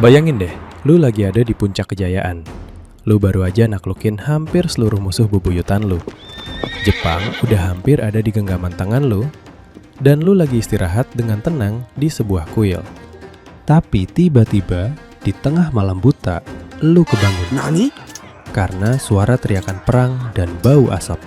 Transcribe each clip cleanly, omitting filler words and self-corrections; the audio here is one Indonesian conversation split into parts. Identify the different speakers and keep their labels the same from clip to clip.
Speaker 1: Bayangin deh, lu lagi ada di puncak kejayaan. Lu baru aja naklukin hampir seluruh musuh bebuyutan lu. Jepang udah hampir ada di genggaman tangan lu, dan lu lagi istirahat dengan tenang di sebuah kuil. Tapi tiba-tiba, di tengah malam buta, lu kebangun.
Speaker 2: Nani?
Speaker 1: Karena suara teriakan perang dan bau asap.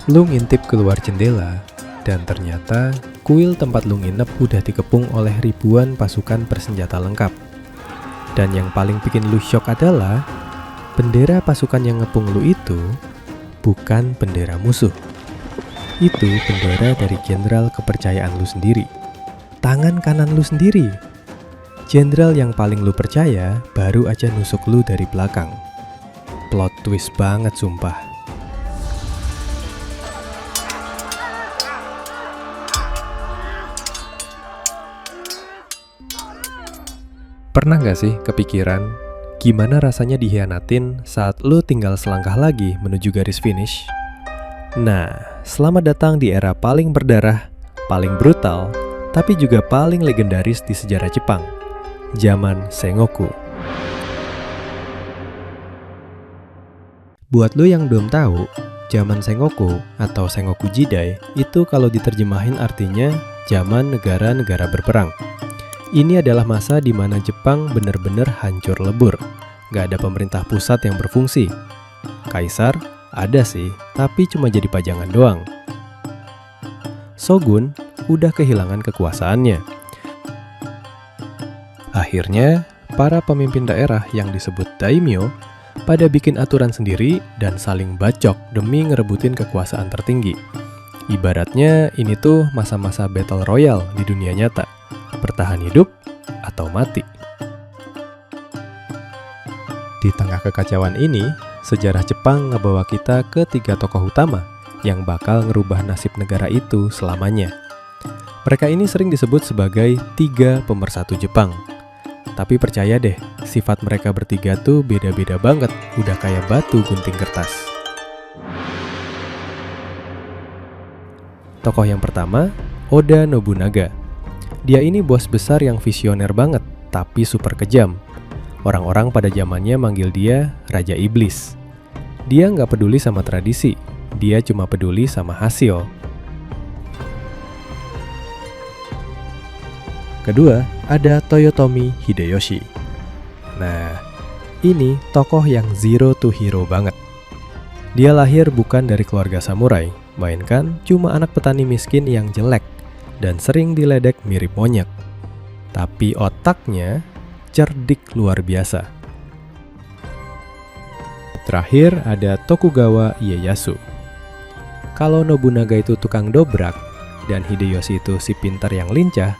Speaker 1: Lu ngintip keluar jendela, dan ternyata kuil tempat lu nginep udah dikepung oleh ribuan pasukan bersenjata lengkap. Dan yang paling bikin lu shock adalah bendera pasukan yang ngepung lu itu bukan bendera musuh. Itu bendera dari jenderal kepercayaan lu sendiri. Tangan kanan lu sendiri. Jenderal yang paling lu percaya baru aja nusuk lu dari belakang. Plot twist banget sumpah. Pernah gak sih kepikiran gimana rasanya dikhianatin saat lu tinggal selangkah lagi menuju garis finish? Nah, selamat datang di era paling berdarah, paling brutal, tapi juga paling legendaris di sejarah Jepang, zaman Sengoku. Buat lu yang belum tahu, zaman Sengoku atau Sengoku Jidai itu kalau diterjemahin artinya zaman negara-negara berperang. Ini adalah masa di mana Jepang benar-benar hancur lebur. Gak ada pemerintah pusat yang berfungsi. Kaisar ada sih, tapi cuma jadi pajangan doang. Shogun udah kehilangan kekuasaannya. Akhirnya, para pemimpin daerah yang disebut daimyo pada bikin aturan sendiri dan saling bacok demi ngerebutin kekuasaan tertinggi. Ibaratnya ini tuh masa-masa battle royale di dunia nyata. Bertahan hidup atau mati. Di tengah kekacauan ini, sejarah Jepang ngebawa kita ke 3 tokoh utama yang bakal ngerubah nasib negara itu selamanya. Mereka ini sering disebut sebagai 3 pemersatu Jepang. Tapi percaya deh, sifat mereka bertiga tuh beda-beda banget, udah kayak batu gunting kertas. Tokoh yang pertama, Oda Nobunaga. Dia ini bos besar yang visioner banget, tapi super kejam. Orang-orang pada zamannya manggil dia Raja Iblis. Dia nggak peduli sama tradisi, dia cuma peduli sama hasil. Kedua, ada Toyotomi Hideyoshi. Nah, ini tokoh yang zero to hero banget. Dia lahir bukan dari keluarga samurai, melainkan cuma anak petani miskin yang jelek dan sering diledek mirip monyet. Tapi otaknya cerdik luar biasa. Terakhir ada Tokugawa Ieyasu. Kalau Nobunaga itu tukang dobrak dan Hideyoshi itu si pintar yang lincah,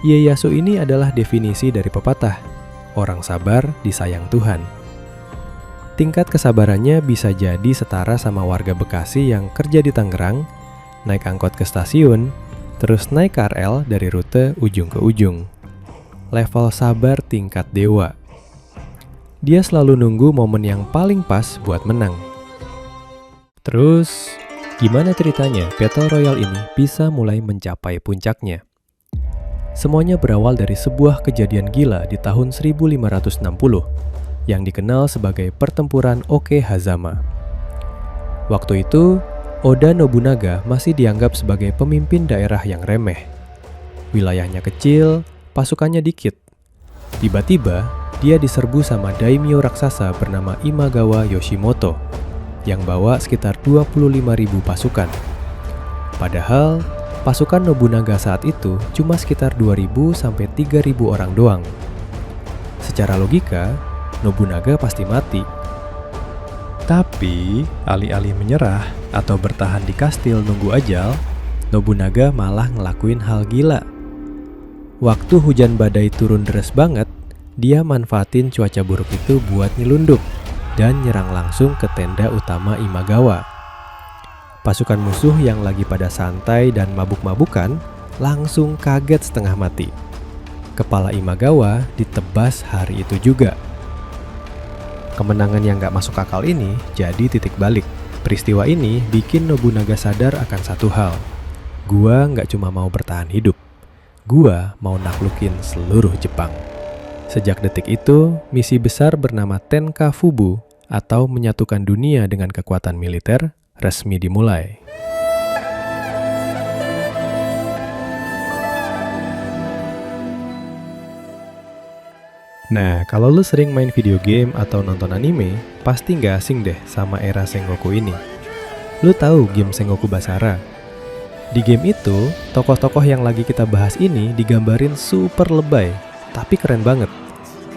Speaker 1: Ieyasu ini adalah definisi dari pepatah, orang sabar disayang Tuhan. Tingkat kesabarannya bisa jadi setara sama warga Bekasi yang kerja di Tangerang, naik angkot ke stasiun, terus naik KRL dari rute ujung ke ujung. Level sabar tingkat dewa. Dia selalu nunggu momen yang paling pas buat menang. Terus, gimana ceritanya Battle Royale ini bisa mulai mencapai puncaknya? Semuanya berawal dari sebuah kejadian gila di tahun 1560 yang dikenal sebagai pertempuran Okehazama. Waktu itu, Oda Nobunaga masih dianggap sebagai pemimpin daerah yang remeh. Wilayahnya kecil, pasukannya dikit. Tiba-tiba, dia diserbu sama daimyo raksasa bernama Imagawa Yoshimoto yang bawa sekitar 25.000 pasukan. Padahal, pasukan Nobunaga saat itu cuma sekitar 2.000 sampai 3.000 orang doang. Secara logika, Nobunaga pasti mati. Tapi, alih-alih menyerah atau bertahan di kastil nunggu ajal, Nobunaga malah ngelakuin hal gila. Waktu hujan badai turun deras banget, dia manfaatin cuaca buruk itu buat nyelundup dan nyerang langsung ke tenda utama Imagawa. Pasukan musuh yang lagi pada santai dan mabuk-mabukan langsung kaget setengah mati. Kepala Imagawa ditebas hari itu juga. Kemenangan yang gak masuk akal ini jadi titik balik. Peristiwa ini bikin Nobunaga sadar akan satu hal. Gua gak cuma mau bertahan hidup, gua mau naklukin seluruh Jepang. Sejak detik itu, misi besar bernama Tenka Fubu atau menyatukan dunia dengan kekuatan militer resmi dimulai. Nah, kalau lu sering main video game atau nonton anime, pasti nggak asing deh sama era Sengoku ini. Lu tahu game Sengoku Basara? Di game itu, tokoh-tokoh yang lagi kita bahas ini digambarin super lebay, tapi keren banget.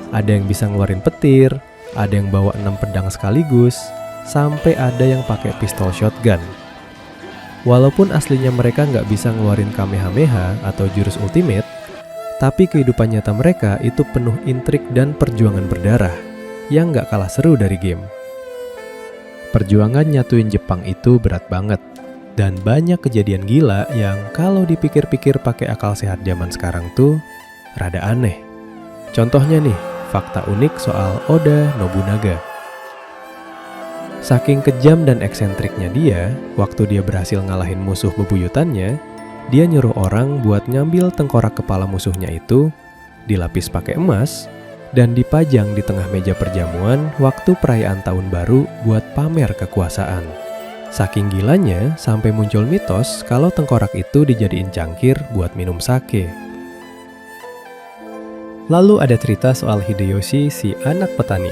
Speaker 1: Ada yang bisa ngeluarin petir, ada yang bawa 6 pedang sekaligus, sampai ada yang pakai pistol shotgun. Walaupun aslinya mereka nggak bisa ngeluarin Kamehameha atau jurus ultimate, tapi kehidupan nyata mereka itu penuh intrik dan perjuangan berdarah, yang nggak kalah seru dari game. Perjuangan nyatuin Jepang itu berat banget, dan banyak kejadian gila yang kalau dipikir-pikir pakai akal sehat zaman sekarang tuh, rada aneh. Contohnya nih, fakta unik soal Oda Nobunaga. Saking kejam dan eksentriknya dia, waktu dia berhasil ngalahin musuh bebuyutannya, dia nyuruh orang buat ngambil tengkorak kepala musuhnya itu, dilapis pakai emas, dan dipajang di tengah meja perjamuan waktu perayaan tahun baru buat pamer kekuasaan. Saking gilanya, sampai muncul mitos kalau tengkorak itu dijadiin cangkir buat minum sake. Lalu ada cerita soal Hideyoshi, si anak petani.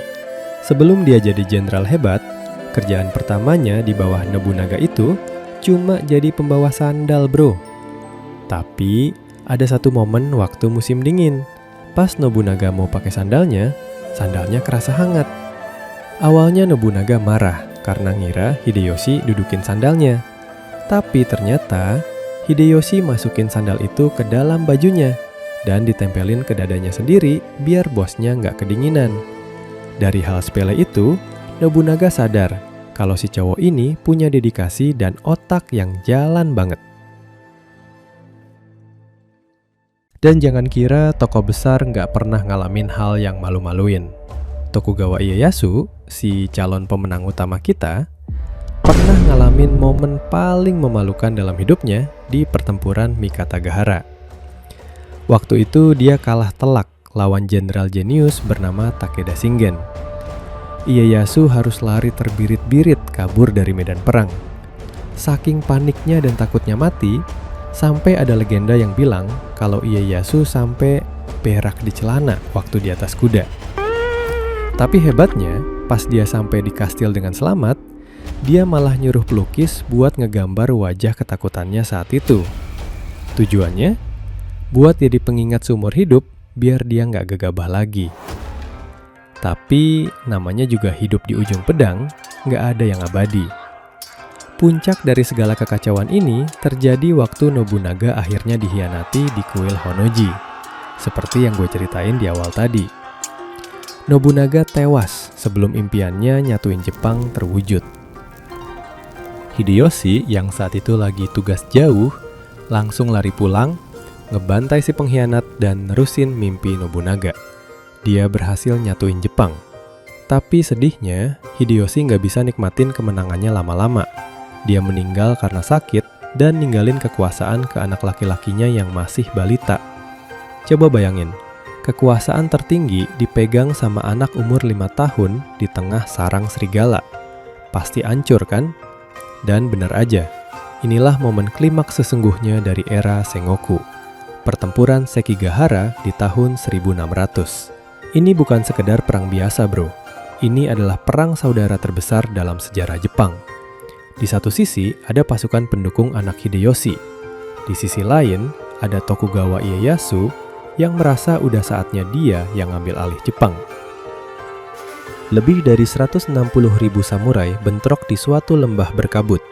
Speaker 1: Sebelum dia jadi jenderal hebat, kerjaan pertamanya di bawah Nobunaga itu cuma jadi pembawa sandal, bro. Tapi, ada satu momen waktu musim dingin. Pas Nobunaga mau pakai sandalnya kerasa hangat. Awalnya Nobunaga marah karena ngira Hideyoshi dudukin sandalnya. Tapi ternyata Hideyoshi masukin sandal itu ke dalam bajunya dan ditempelin ke dadanya sendiri biar bosnya nggak kedinginan. Dari hal sepele itu, Nobunaga sadar kalau si cowok ini punya dedikasi dan otak yang jalan banget. Dan jangan kira tokoh besar nggak pernah ngalamin hal yang malu-maluin. Tokugawa Ieyasu, si calon pemenang utama kita, pernah ngalamin momen paling memalukan dalam hidupnya di pertempuran Mikatagahara. Waktu itu dia kalah telak lawan jenderal jenius bernama Takeda Shingen. Ieyasu harus lari terbirit-birit kabur dari medan perang. Saking paniknya dan takutnya mati, sampai ada legenda yang bilang kalau Ieyasu sampai berak di celana waktu di atas kuda. Tapi hebatnya, pas dia sampai di kastil dengan selamat, dia malah nyuruh pelukis buat ngegambar wajah ketakutannya saat itu. Tujuannya, buat jadi pengingat seumur hidup biar dia nggak gegabah lagi. Tapi namanya juga hidup di ujung pedang, nggak ada yang abadi. Puncak dari segala kekacauan ini terjadi waktu Nobunaga akhirnya dihianati di kuil Honnoji, seperti yang gue ceritain di awal tadi. Nobunaga tewas sebelum impiannya nyatuin Jepang terwujud. Hideyoshi yang saat itu lagi tugas jauh, langsung lari pulang, ngebantai si pengkhianat dan nerusin mimpi Nobunaga. Dia berhasil nyatuin Jepang. Tapi sedihnya, Hideyoshi nggak bisa nikmatin kemenangannya lama-lama. Dia meninggal karena sakit dan ninggalin kekuasaan ke anak laki-lakinya yang masih balita. Coba bayangin, kekuasaan tertinggi dipegang sama anak umur 5 tahun di tengah sarang serigala. Pasti hancur kan? Dan benar aja, inilah momen klimaks sesungguhnya dari era Sengoku. Pertempuran Sekigahara di tahun 1600. Ini bukan sekedar perang biasa, bro. Ini adalah perang saudara terbesar dalam sejarah Jepang. Di satu sisi ada pasukan pendukung anak Hideyoshi. Di sisi lain ada Tokugawa Ieyasu yang merasa udah saatnya dia yang ngambil alih Jepang. Lebih dari 160.000 samurai bentrok di suatu lembah berkabut.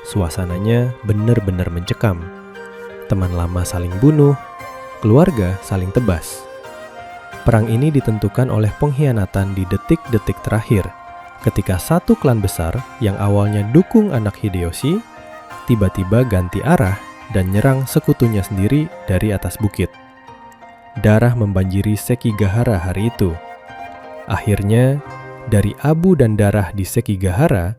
Speaker 1: Suasananya benar-benar mencekam. Teman lama saling bunuh, keluarga saling tebas. Perang ini ditentukan oleh pengkhianatan di detik-detik terakhir, ketika satu klan besar yang awalnya dukung anak Hideyoshi, tiba-tiba ganti arah dan nyerang sekutunya sendiri dari atas bukit. Darah membanjiri Sekigahara hari itu. Akhirnya, dari abu dan darah di Sekigahara,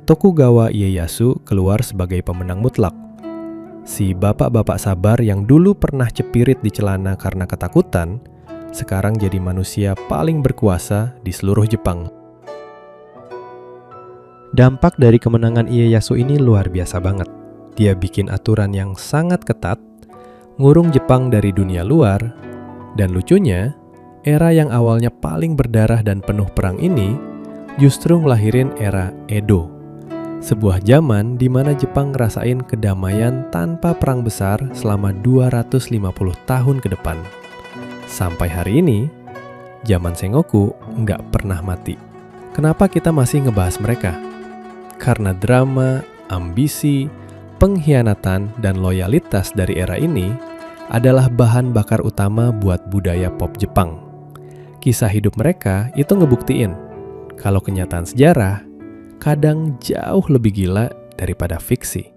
Speaker 1: Tokugawa Ieyasu keluar sebagai pemenang mutlak. Si bapak-bapak sabar yang dulu pernah cepirit di celana karena ketakutan, sekarang jadi manusia paling berkuasa di seluruh Jepang. Dampak dari kemenangan Ieyasu ini luar biasa banget. Dia bikin aturan yang sangat ketat, ngurung Jepang dari dunia luar, dan lucunya, era yang awalnya paling berdarah dan penuh perang ini justru ngelahirin era Edo. Sebuah zaman di mana Jepang ngerasain kedamaian tanpa perang besar selama 250 tahun ke depan. Sampai hari ini, zaman Sengoku nggak pernah mati. Kenapa kita masih ngebahas mereka? Karena drama, ambisi, pengkhianatan, dan loyalitas dari era ini adalah bahan bakar utama buat budaya pop Jepang. Kisah hidup mereka itu ngebuktiin kalau kenyataan sejarah kadang jauh lebih gila daripada fiksi.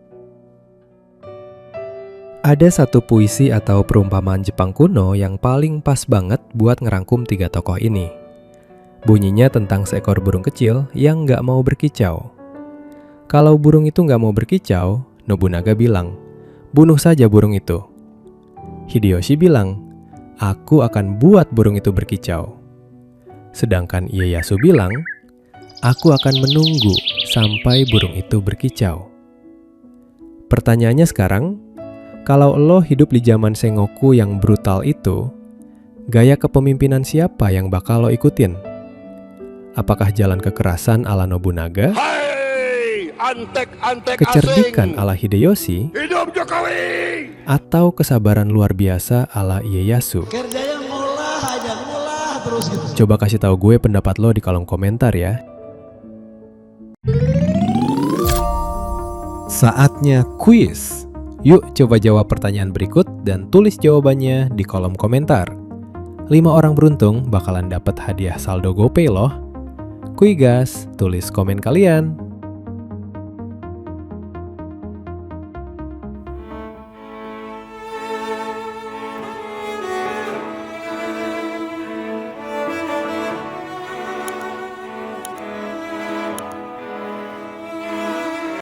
Speaker 1: Ada satu puisi atau perumpamaan Jepang kuno yang paling pas banget buat ngerangkum 3 tokoh ini. Bunyinya tentang seekor burung kecil yang nggak mau berkicau. Kalau burung itu nggak mau berkicau, Nobunaga bilang, "Bunuh saja burung itu." Hideyoshi bilang, "Aku akan buat burung itu berkicau." Sedangkan Ieyasu bilang, "Aku akan menunggu sampai burung itu berkicau." Pertanyaannya sekarang, kalau lo hidup di zaman Sengoku yang brutal itu, gaya kepemimpinan siapa yang bakal lo ikutin? Apakah jalan kekerasan ala Nobunaga? Kecerdikan ala Hideyoshi?
Speaker 2: Hidup Jokowi!
Speaker 1: Atau kesabaran luar biasa ala Ieyasu?
Speaker 3: Kerjanya ngulah aja, ngulah terus gitu.
Speaker 1: Coba kasih tahu gue pendapat lo di kolom komentar ya. Saatnya kuis. Yuk coba jawab pertanyaan berikut dan tulis jawabannya di kolom komentar. 5 orang beruntung bakalan dapat hadiah saldo GoPay loh. Kuy gas, tulis komen kalian.